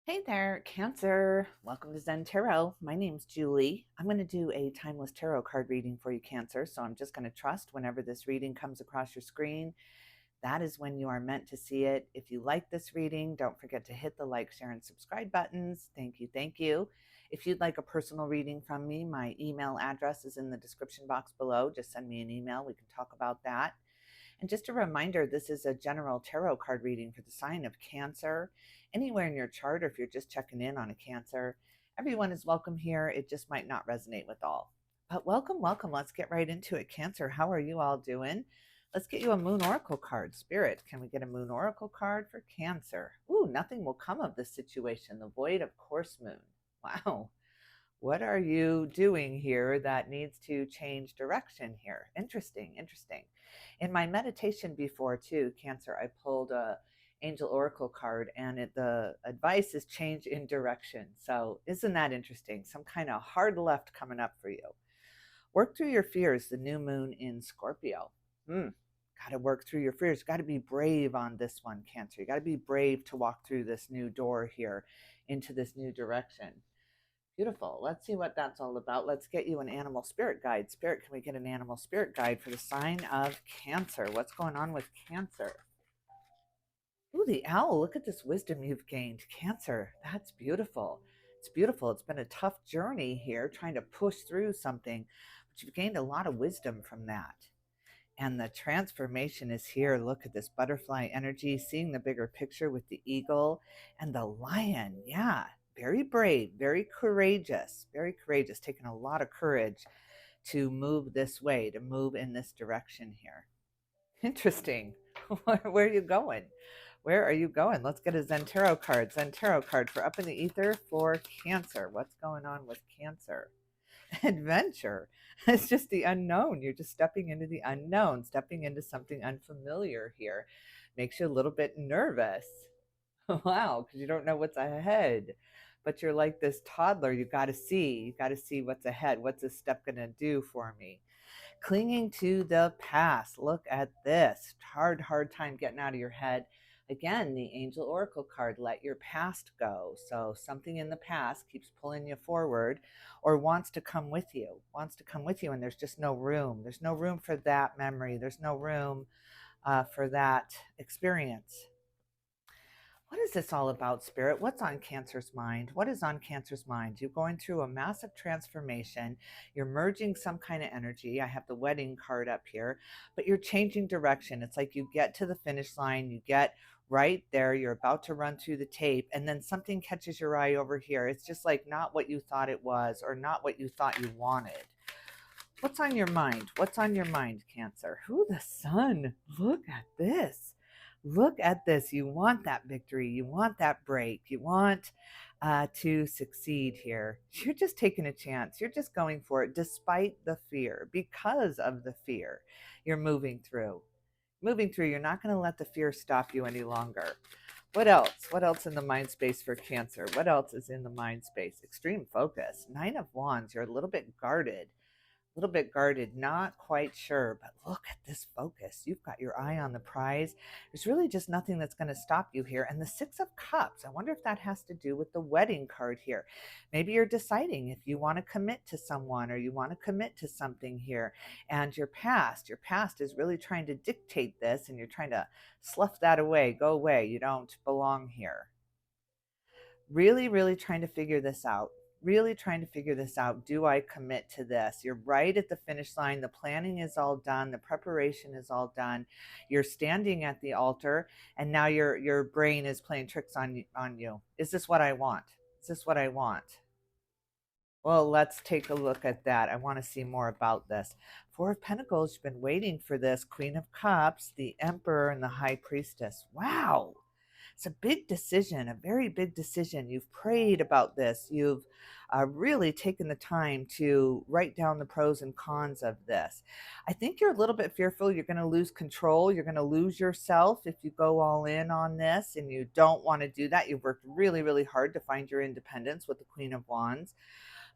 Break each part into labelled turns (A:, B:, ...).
A: Hey there, Cancer. Welcome to Zen Tarot. My name's Julie. I'm going to do a timeless tarot card reading for you, Cancer. So I'm just going to trust whenever this reading comes across your screen, that is when you are meant to see it. If you like this reading, don't forget to hit the like, share, and subscribe buttons. Thank you. Thank you. If you'd like a personal reading from me, my email address is in the description box below. Just send me an email. We can talk about that. And just a reminder, this is a general tarot card reading for the sign of Cancer. Anywhere in your chart, or if you're just checking in on a Cancer, everyone is welcome here. It just might not resonate with all. But welcome, welcome. Let's get right into it. Cancer, how are you all doing? Let's get you a Moon Oracle card. Spirit, can we get a Moon Oracle card for Cancer? Ooh, nothing will come of this situation. The void of course moon. Wow. What are you doing here that needs to change direction here? Interesting, interesting. In my meditation before too, Cancer, I pulled a angel oracle card, and the advice is change in direction. So isn't that interesting? Some kind of hard left coming up for you. Work through your fears, the new moon in Scorpio. Got to work through your fears. Got to be brave on this one, Cancer. You got to be brave to walk through this new door here into this new direction. Beautiful. Let's see what that's all about. Let's get you an animal spirit guide. Spirit, can we get an animal spirit guide for the sign of Cancer? What's going on with Cancer? Ooh, the owl. Look at this wisdom you've gained. Cancer. That's beautiful. It's beautiful. It's been a tough journey here trying to push through something, but you've gained a lot of wisdom from that. And the transformation is here. Look at this butterfly energy, seeing the bigger picture with the eagle and the lion. Yeah, very brave, very courageous, taking a lot of courage to move this way, to move in this direction here. Interesting. Where are you going? Where are you going? Let's get a Zen Tarot card. Zen Tarot card for Up in the Ether for Cancer. What's going on with Cancer? Adventure. It's just the unknown. You're just stepping into the unknown, stepping into something unfamiliar here. Makes you a little bit nervous. Wow, because you don't know what's ahead. But you're like this toddler. You got to see. You got to see what's ahead. What's this step going to do for me? Clinging to the past. Look at this. Hard time getting out of your head. Again, the Angel Oracle card, let your past go. So something in the past keeps pulling you forward or wants to come with you, and there's just no room. There's no room for that memory. There's no room for that experience. What is this all about, Spirit? What's on Cancer's mind? What is on Cancer's mind? You're going through a massive transformation. You're merging some kind of energy. I have the wedding card up here, but you're changing direction. It's like you get to the finish line, you get right there, you're about to run through the tape, and then something catches your eye over here. It's just like not what you thought it was or not what you thought you wanted. What's on your mind? What's on your mind, Cancer? Who, the sun? Look at this. Look at this. You want that victory. You want that break. You want to succeed here. You're just taking a chance. You're just going for it despite the fear. Because of the fear, you're moving through. Moving through. You're not going to let the fear stop you any longer. What else? What else in the mind space for Cancer? What else is in the mind space? Extreme focus. Nine of Wands. You're a little bit guarded. Not quite sure, but look at this focus. You've got your eye on the prize. There's really just nothing that's going to stop you here. And the Six of Cups, I wonder if that has to do with the wedding card here. Maybe you're deciding if you want to commit to someone or you want to commit to something here. And your past is really trying to dictate this, and you're trying to slough that away. Go away. You don't belong here. Really trying to figure this out. Do I commit to this? You're right at the finish line. The planning is all done. The preparation is all done. You're standing at the altar, and now your brain is playing tricks on you. Is this what I want? Is this what I want? Well, let's take a look at that. I want to see more about this. Four of Pentacles, you've been waiting for this. Queen of Cups, the Emperor, and the High Priestess. Wow. It's a big decision, a very big decision. You've prayed about this. You've really taken the time to write down the pros and cons of this. I think you're a little bit fearful you're going to lose control. You're going to lose yourself if you go all in on this, and you don't want to do that. You've worked really hard to find your independence with the Queen of Wands,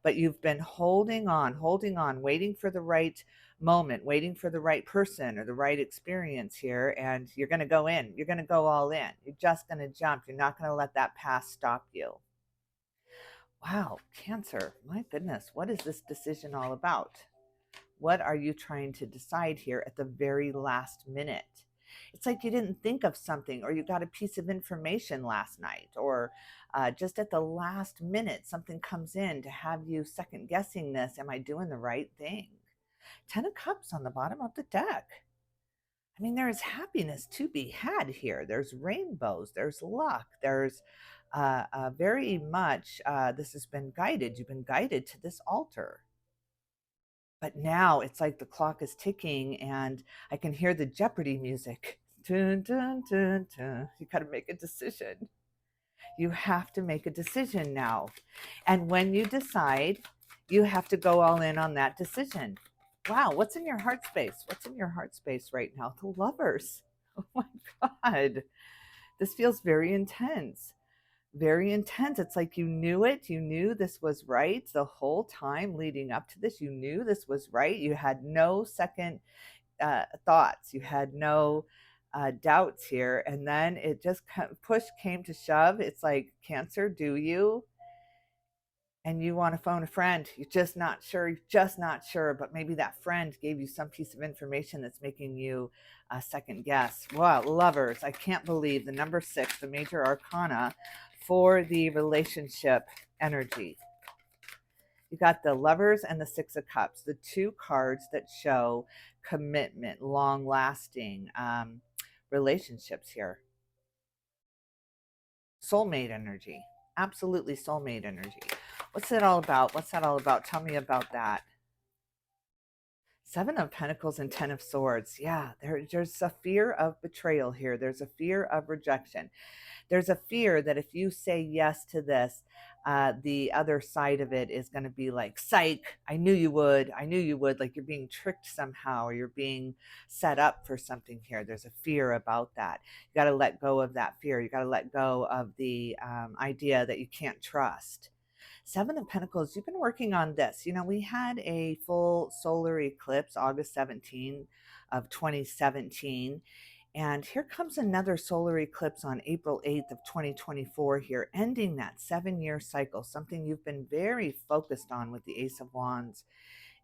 A: but you've been holding on, waiting for the right moment, waiting for the right person or the right experience here, and you're going to go in. You're going to go all in. You're just going to jump. You're not going to let that past stop you. Wow, Cancer, my goodness, what is this decision all about? What are you trying to decide here at the very last minute? It's like you didn't think of something, or you got a piece of information last night, or just at the last minute, something comes in to have you second guessing this. Am I doing the right thing? 10 of Cups on the bottom of the deck. I mean, there is happiness to be had here. There's rainbows, there's luck, there's very much, this has been guided. You've been guided to this altar. But now it's like the clock is ticking and I can hear the Jeopardy music. Dun, dun, dun, dun. You got to make a decision. You have to make a decision now. And when you decide, you have to go all in on that decision. Wow, what's in your heart space? What's in your heart space right now? The Lovers. Oh my God. This feels very intense. Very intense. It's like you knew it. You knew this was right the whole time leading up to this. You knew this was right. You had no second thoughts. You had no doubts here. And then it just push came to shove. It's like, Cancer, do you? And you want to phone a friend. You're just not sure. You're just not sure. But maybe that friend gave you some piece of information that's making you second guess. Wow, Lovers. I can't believe the number 6, the major arcana for the relationship energy. You got the Lovers and the 6 of Cups, the two cards that show commitment, long-lasting relationships here. Soulmate energy. Absolutely soulmate energy. What's that all about? What's that all about? Tell me about that. 7 of Pentacles and 10 of Swords. Yeah, there's a fear of betrayal here. There's a fear of rejection. There's a fear that if you say yes to this, the other side of it is going to be like, psych, I knew you would. I knew you would. Like you're being tricked somehow, or you're being set up for something here. There's a fear about that. You got to let go of that fear. You got to let go of the idea that you can't trust. 7 of Pentacles, you've been working on this. You know, we had a full solar eclipse August 17 of 2017. And here comes another solar eclipse on April 8th of 2024 here, ending that 7-year cycle, something you've been very focused on with the Ace of Wands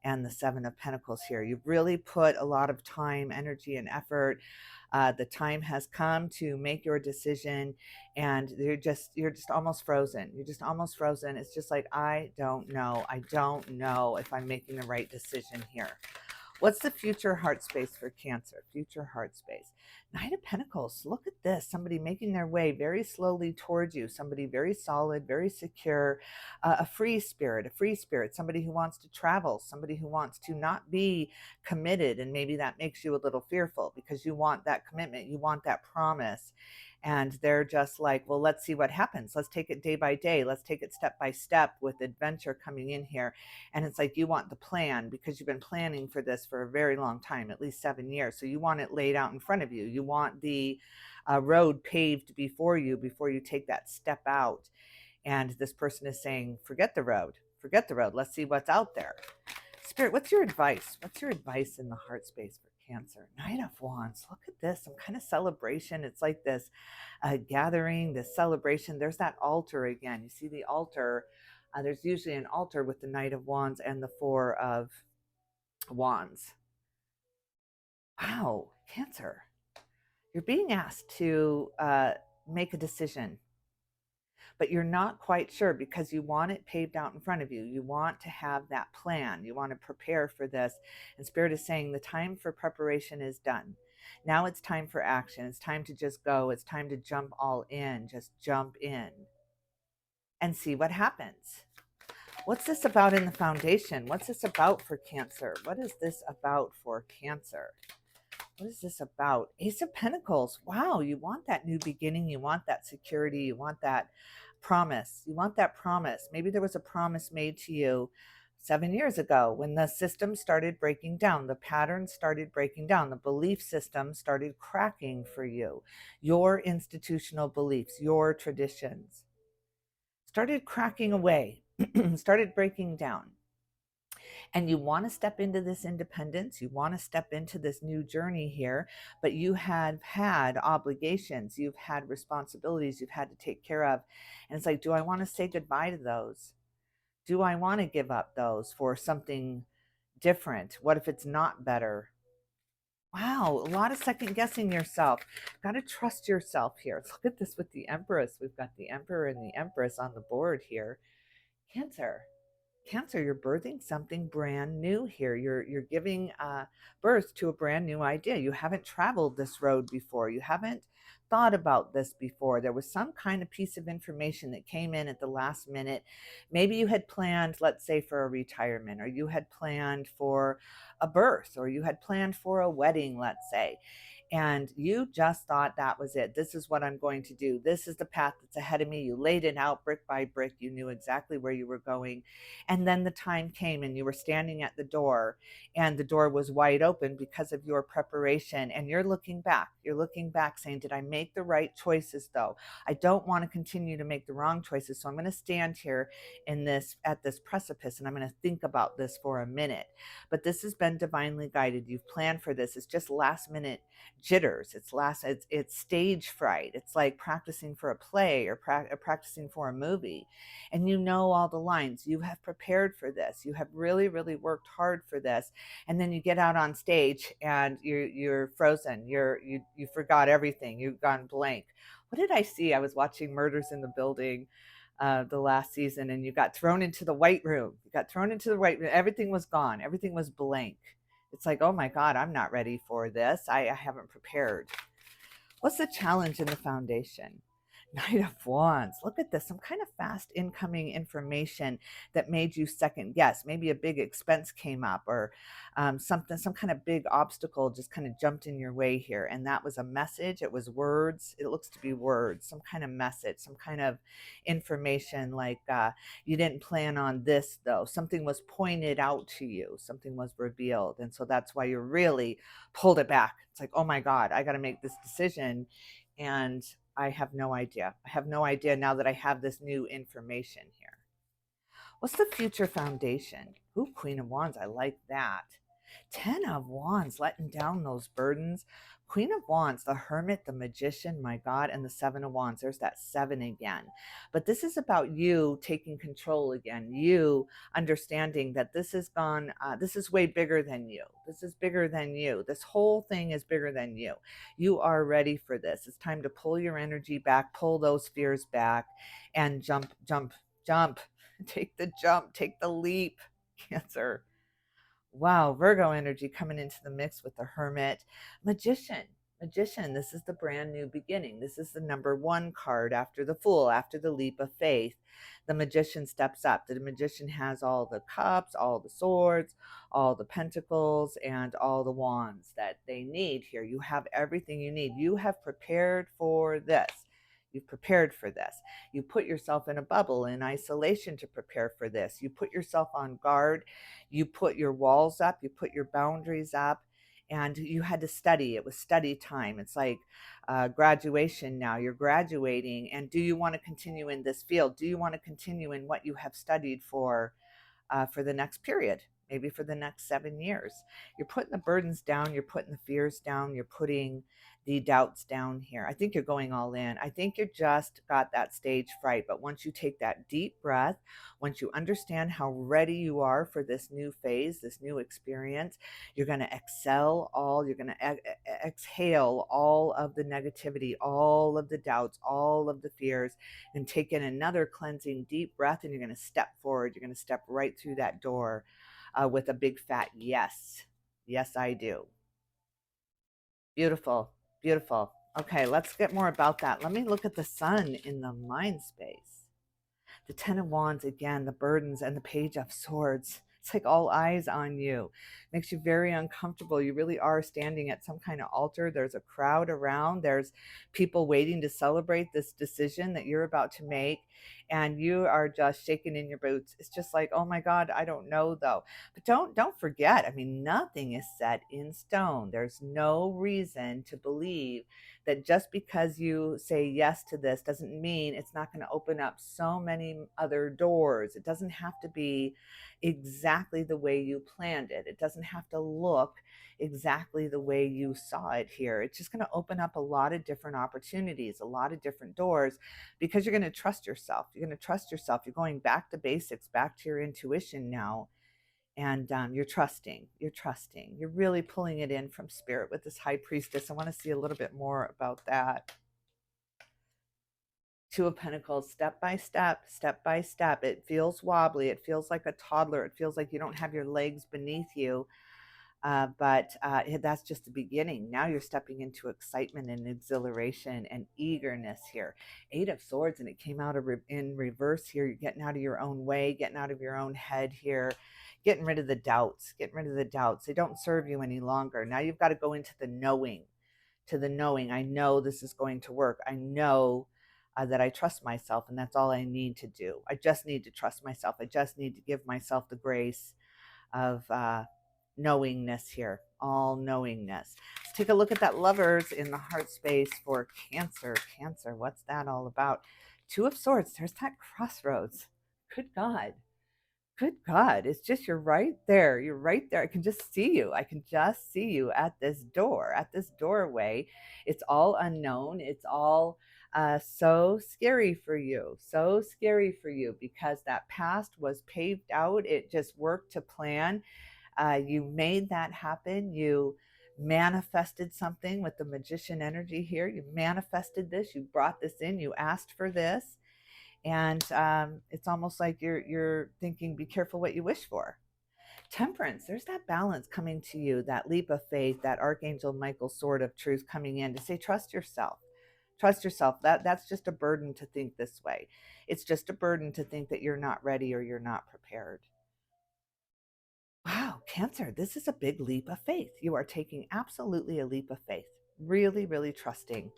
A: and the 7 of Pentacles here. You've really put a lot of time, energy, and effort. The time has come to make your decision, and you're just almost frozen. You're just almost frozen. It's just like, I don't know. I don't know if I'm making the right decision here. What's the future heart space for Cancer? Future heart space. Knight of Pentacles. Look at this. Somebody making their way very slowly towards you. Somebody very solid, very secure. A free spirit. Somebody who wants to travel. Somebody who wants to not be committed. And maybe that makes you a little fearful because you want that commitment. You want that promise. And they're just like, well, let's see what happens. Let's take it day by day. Let's take it step by step with adventure coming in here. And it's like you want the plan because you've been planning for this for a very long time, at least 7 years. So you want it laid out in front of you. You want the road paved before you take that step out. And this person is saying, forget the road. Forget the road. Let's see what's out there. Spirit, what's your advice? What's your advice in the heart space for Cancer? Knight of Wands. Look at this. Some kind of celebration. It's like this gathering, this celebration. There's that altar again. You see the altar. There's usually an altar with the Knight of Wands and the 4 of Wands. Wow, Cancer. You're being asked to make a decision, but you're not quite sure because you want it paved out in front of you. You want to have that plan. You want to prepare for this. And Spirit is saying the time for preparation is done. Now it's time for action. It's time to just go. It's time to jump all in. Just jump in and see what happens. What's this about in the foundation? What's this about for Cancer? What is this about for Cancer? What is this about? Ace of Pentacles. Wow, you want that new beginning. You want that security. You want that promise. You want that promise. Maybe there was a promise made to you 7 years ago when the system started breaking down. The patterns started breaking down. The belief system started cracking for you. Your institutional beliefs, your traditions started cracking away, started breaking down. And you want to step into this independence, you want to step into this new journey here, but you have had obligations, you've had responsibilities you've had to take care of. And it's like, do I want to say goodbye to those? Do I want to give up those for something different? What if it's not better? Wow, a lot of second guessing yourself. Got to trust yourself here. Look at this with the Empress. We've got the Emperor and the Empress on the board here. Cancer. Cancer, you're birthing something brand new here. You're giving birth to a brand new idea. You haven't traveled this road before. You haven't thought about this before. There was some kind of piece of information that came in at the last minute. Maybe you had planned, let's say, for a retirement, or you had planned for a birth, or you had planned for a wedding, let's say, and you just thought that was it. This is what I'm going to do. This is the path that's ahead of me. You laid it out brick by brick. You knew exactly where you were going. And then the time came and you were standing at the door, and the door was wide open because of your preparation. And you're looking back. You're looking back saying, did I make the right choices though? I don't want to continue to make the wrong choices. So I'm going to stand here at this precipice, and I'm going to think about this for a minute. But this has been divinely guided. You've planned for this. It's just last minute jitters. It's stage fright. It's like practicing for a play, or practicing for a movie, and you know all the lines. You have prepared for this. You have really, really worked hard for this, and then you get out on stage and you're frozen. You forgot everything. You've gone blank. What did I see? I was watching Murders in the Building the last season, and you got thrown into the white room. You got thrown into the white room. Everything was gone. Everything was blank. It's like, oh my God, I'm not ready for this. I haven't prepared. What's the challenge in the foundation? Knight of Wands. Look at this. Some kind of fast incoming information that made you second guess. Maybe a big expense came up, or some kind of big obstacle just kind of jumped in your way here. And that was a message. It was words. It looks to be words, some kind of message, some kind of information, like you didn't plan on this though. Something was pointed out to you. Something was revealed. And so that's why you really pulled it back. It's like, oh my God, I got to make this decision. And I have no idea. I have no idea now that I have this new information here. What's the future foundation? Ooh, Queen of Wands. I like that. 10 of Wands, letting down those burdens. Queen of Wands, the Hermit, the Magician, my God, and the 7 of Wands. There's that 7 again. But this is about you taking control again, you understanding that this is gone, this is way bigger than you. This is bigger than you. This whole thing is bigger than you. You are ready for this. It's time to pull your energy back, pull those fears back, and jump, jump, jump. Take the jump, take the leap, Cancer. Wow, Virgo energy coming into the mix with the Hermit. Magician. Magician, this is the brand new beginning. This is the number 1 card after the Fool, after the leap of faith. The Magician steps up. The Magician has all the cups, all the swords, all the pentacles, and all the wands that they need here. You have everything you need. You have prepared for this. You've prepared for this. You put yourself in a bubble, in isolation, to prepare for this. You put yourself on guard. You put your walls up. You put your boundaries up. And you had to study. It was study time. It's like graduation now. You're graduating. And do you want to continue in this field? Do you want to continue in what you have studied for the next period? Maybe for the next 7 years. You're putting the burdens down. You're putting the fears down. You're putting the doubts down here. I think you're going all in. I think you just got that stage fright. But once you take that deep breath, once you understand how ready you are for this new phase, this new experience, you're going to you're going to exhale all of the negativity, all of the doubts, all of the fears, and take in another cleansing deep breath. And you're going to step forward. You're going to step right through that door with a big fat yes. Yes, I do. Beautiful. Beautiful. Okay, let's get more about that. Let me look at the sun in the mind space. The 10 of Wands, again, the burdens, and the Page of Swords. It's like all eyes on you. Makes you very uncomfortable. You really are standing at some kind of altar. There's a crowd around. There's people waiting to celebrate this decision that you're about to make. And you are just shaking in your boots. It's just like, oh my God, I don't know though. But don't forget, I mean, nothing is set in stone. There's no reason to believe that just because you say yes to this doesn't mean it's not going to open up so many other doors. It doesn't have to be exactly the way you planned it. It doesn't have to look exactly the way you saw it here. It's just going to open up a lot of different opportunities, a lot of different doors, because you're going to trust yourself. You're going to trust yourself. You're going back to basics, back to your intuition now. And you're trusting. You're trusting. You're really pulling it in from spirit with this high priestess. I want to see a little bit more about that. Two of Pentacles, step by step, step by step. It feels wobbly. It feels like a toddler. It feels like you don't have your legs beneath you. But that's just the beginning. Now you're stepping into excitement and exhilaration and eagerness here. Eight of Swords, and it came out in reverse here. You're getting out of your own way, getting out of your own head here, getting rid of the doubts, getting rid of the doubts. They don't serve you any longer. Now you've got to go into the knowing, to the knowing. I know this is going to work. I know that I trust myself, and that's all I need to do. I just need to trust myself. I just need to give myself the grace of knowingness here, all knowingness. Let's take a look at that Lovers in the heart space for Cancer. Cancer, what's that all about? Two of Swords, there's that crossroads. Good God. Good God. It's just, you're right there. You're right there. I can just see you. I can just see you at this door, at this doorway. It's all unknown. It's all so scary for you. So scary for you because that past was paved out. It just worked to plan. You made that happen. You manifested something with the magician energy here. You manifested this. You brought this in. You asked for this. And it's almost like you're thinking, be careful what you wish for. Temperance, there's that balance coming to you, that leap of faith, that Archangel Michael sword of truth coming in to say, trust yourself. Trust yourself. That's just a burden to think this way. It's just a burden to think that you're not ready or you're not prepared. Wow, Cancer, this is a big leap of faith. You are taking absolutely a leap of faith. Really, really trusting.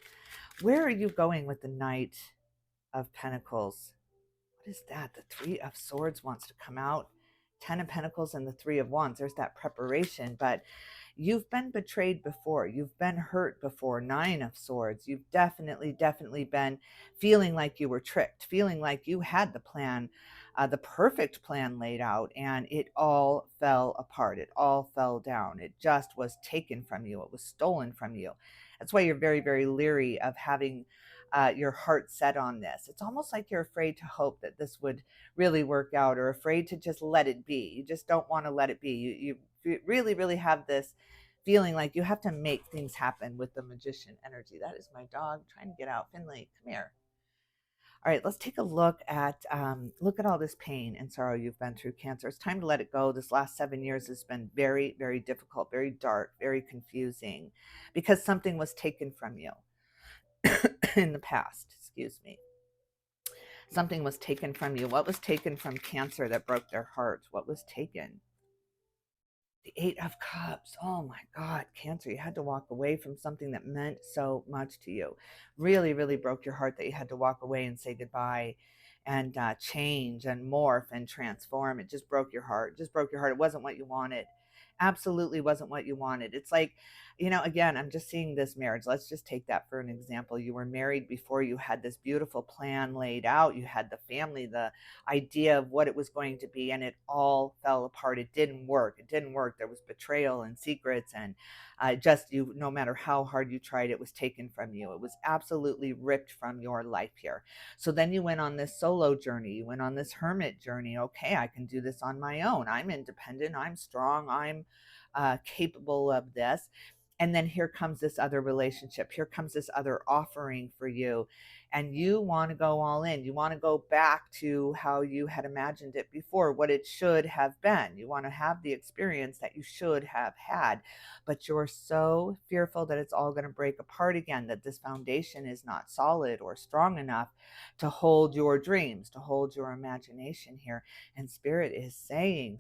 A: Where are you going with the Knight of Pentacles? What is that? The Three of Swords wants to come out. 10 of Pentacles and the Three of Wands. There's that preparation, but you've been betrayed before. You've been hurt before. 9 of Swords. You've definitely been feeling like you were tricked, feeling like you had the plan, the perfect plan laid out, and it all fell apart. It all fell down. It just was taken from you. It was stolen from you. That's why you're very, very leery of having your heart set on this. It's almost like you're afraid to hope that this would really work out, or afraid to just let it be. You just don't want to let it be. You really, really have this feeling like you have to make things happen with the magician energy. That is my dog trying to get out. Finley, come here. All right, let's take a look at all this pain and sorrow you've been through, Cancer. It's time to let it go. This last 7 years has been very, very difficult, very dark, very confusing, because something was taken from you in the past. Excuse me. Something was taken from you. What was taken from Cancer that broke their heart? What was taken? The Eight of Cups. Oh my God, Cancer, you had to walk away from something that meant so much to you. Really, really broke your heart that you had to walk away and say goodbye and change and morph and transform. It just broke your heart. It just broke your heart. It wasn't what you wanted. Absolutely wasn't what you wanted. It's like, again, I'm just seeing this marriage. Let's just take that for an example. You were married before, you had this beautiful plan laid out. You had the family, the idea of what it was going to be, and it all fell apart. It didn't work. It didn't work. There was betrayal and secrets, and no matter how hard you tried, it was taken from you. It was absolutely ripped from your life here. So then you went on this solo journey. You went on this hermit journey. Okay, I can do this on my own. I'm independent. I'm strong. I'm capable of this. And then here comes this other relationship. Here comes this other offering for you. And you want to go all in. You want to go back to how you had imagined it before, what it should have been. You want to have the experience that you should have had. But you're so fearful that it's all going to break apart again, that this foundation is not solid or strong enough to hold your dreams, to hold your imagination here. And Spirit is saying,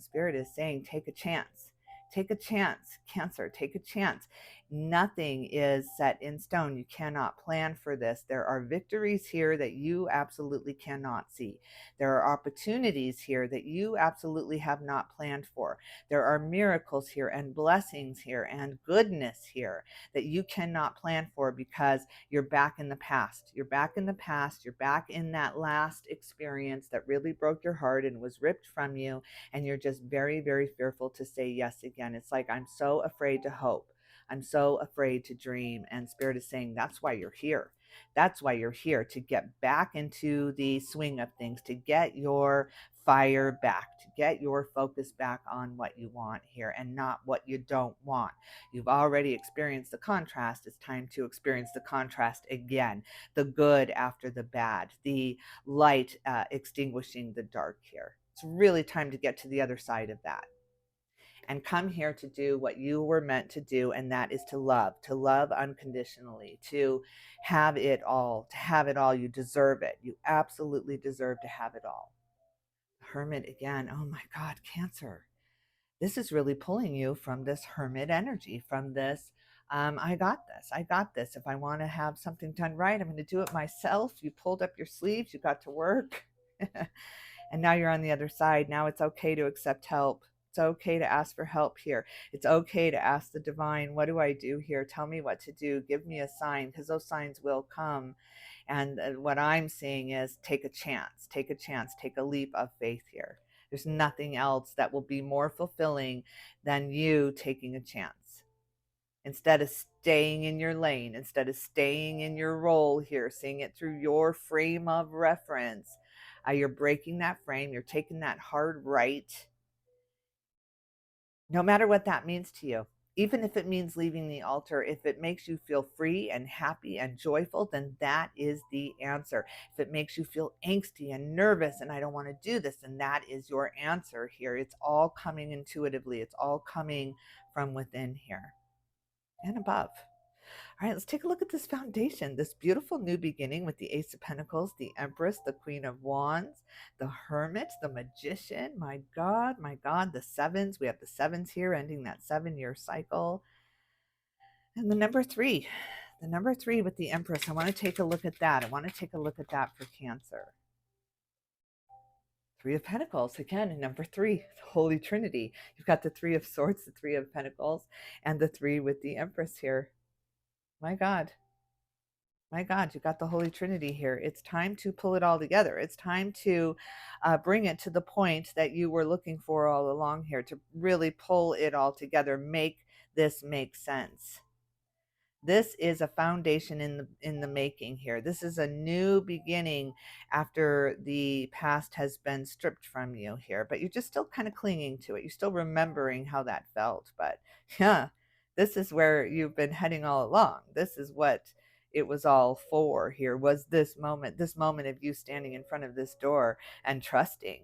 A: take a chance. Take a chance, Cancer, take a chance. Nothing is set in stone. You cannot plan for this. There are victories here that you absolutely cannot see. There are opportunities here that you absolutely have not planned for. There are miracles here and blessings here and goodness here that you cannot plan for because you're back in the past. You're back in the past. You're back in that last experience that really broke your heart and was ripped from you. And you're just very, very fearful to say yes again. It's like, I'm so afraid to hope. I'm so afraid to dream. And Spirit is saying, that's why you're here. That's why you're here, to get back into the swing of things, to get your fire back, to get your focus back on what you want here and not what you don't want. You've already experienced the contrast. It's time to experience the contrast again, the good after the bad, the light extinguishing the dark here. It's really time to get to the other side of that and come here to do what you were meant to do, and that is to love unconditionally, to have it all, to have it all. You deserve it. You absolutely deserve to have it all. Hermit again. Oh my God, Cancer. This is really pulling you from this hermit energy, from this, I got this. I got this. If I want to have something done right, I'm going to do it myself. You pulled up your sleeves, you got to work. And now you're on the other side. Now it's okay to accept help. It's okay to ask for help here. It's okay to ask the divine, what do I do here? Tell me what to do. Give me a sign, because those signs will come. And what I'm seeing is take a chance, take a chance, take a leap of faith here. There's nothing else that will be more fulfilling than you taking a chance. Instead of staying in your lane, instead of staying in your role here, seeing it through your frame of reference, you're breaking that frame. You're taking that hard right, no matter what that means to you. Even if it means leaving the altar, if it makes you feel free and happy and joyful, then that is the answer. If it makes you feel angsty and nervous and I don't want to do this, then that is your answer here. It's all coming intuitively. It's all coming from within here and above. All right, let's take a look at this foundation, this beautiful new beginning with the Ace of Pentacles, the Empress, the Queen of Wands, the Hermit, the Magician. My God, the sevens. We have the sevens here, ending that 7-year cycle. And the number three with the Empress. I want to take a look at that. I want to take a look at that for Cancer. Three of Pentacles, again, number three, the Holy Trinity. You've got the Three of Swords, the Three of Pentacles, and the three with the Empress here. My God. My God, you got the Holy Trinity here. It's time to pull it all together. It's time to bring it to the point that you were looking for all along here, to really pull it all together, make this make sense. This is a foundation in the making here. This is a new beginning after the past has been stripped from you here, but you're just still kind of clinging to it. You're still remembering how that felt, but yeah, this is where you've been heading all along. This is what it was all for here, was this moment of you standing in front of this door and trusting,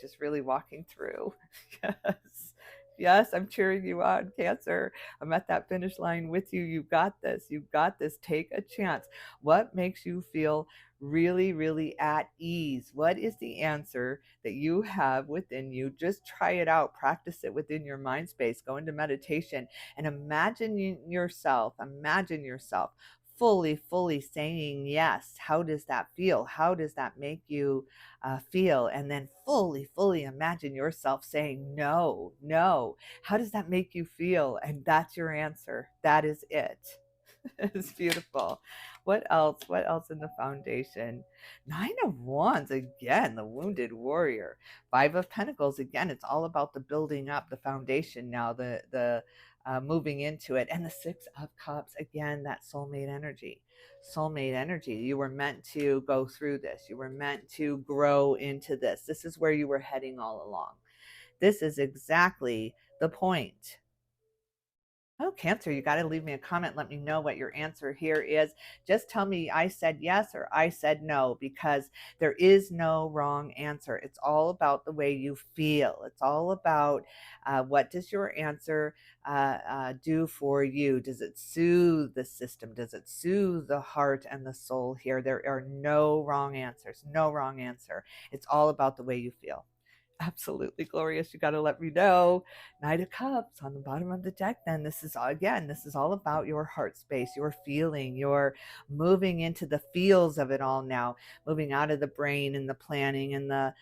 A: just really walking through. Yes. Yes, I'm cheering you on, Cancer. I'm at that finish line with you. You got this. You got this. Take a chance. What makes you feel really, really at ease? What is the answer that you have within you? Just try it out. Practice it within your mind space. Go into meditation and imagine yourself fully saying yes. How does that feel? How does that make you feel? And then fully imagine yourself saying no, no. How does that make you feel? And that's your answer. That is it. It's beautiful. What else? What else in the foundation? Nine of Wands, again, the wounded warrior. Five of Pentacles, again, it's all about the building up, the foundation now, the moving into it. And the Six of Cups, again, that soulmate energy. Soulmate energy. You were meant to go through this. You were meant to grow into this. This is where you were heading all along. This is exactly the point. Oh, Cancer, you got to leave me a comment. Let me know what your answer here is. Just tell me I said yes or I said no, because there is no wrong answer. It's all about the way you feel. It's all about what does your answer do for you? Does it soothe the system? Does it soothe the heart and the soul here? There are no wrong answers. No wrong answer. It's all about the way you feel. absolutely glorious. You got to let me know. Knight of Cups on the bottom of the deck. Then this is all about your heart space, your feeling, your moving into the feels of it all now, moving out of the brain and the planning and the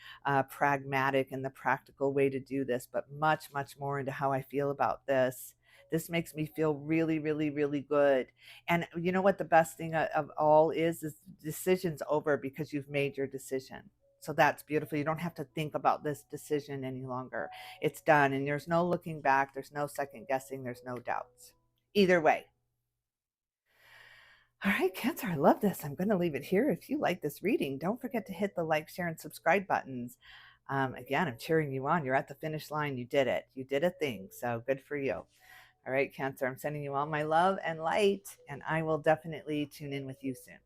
A: pragmatic and the practical way to do this, but much, much more into how I feel about this. This makes me feel really, really, really good. And you know what the best thing of all is decision's over because you've made your decision. So that's beautiful. You don't have to think about this decision any longer. It's done, and there's no looking back. There's no second guessing. There's no doubts. Either way. All right, Cancer, I love this. I'm going to leave it here. If you like this reading, don't forget to hit the like, share, and subscribe buttons. Again, I'm cheering you on. You're at the finish line. You did it. You did a thing. So good for you. All right, Cancer, I'm sending you all my love and light, and I will definitely tune in with you soon.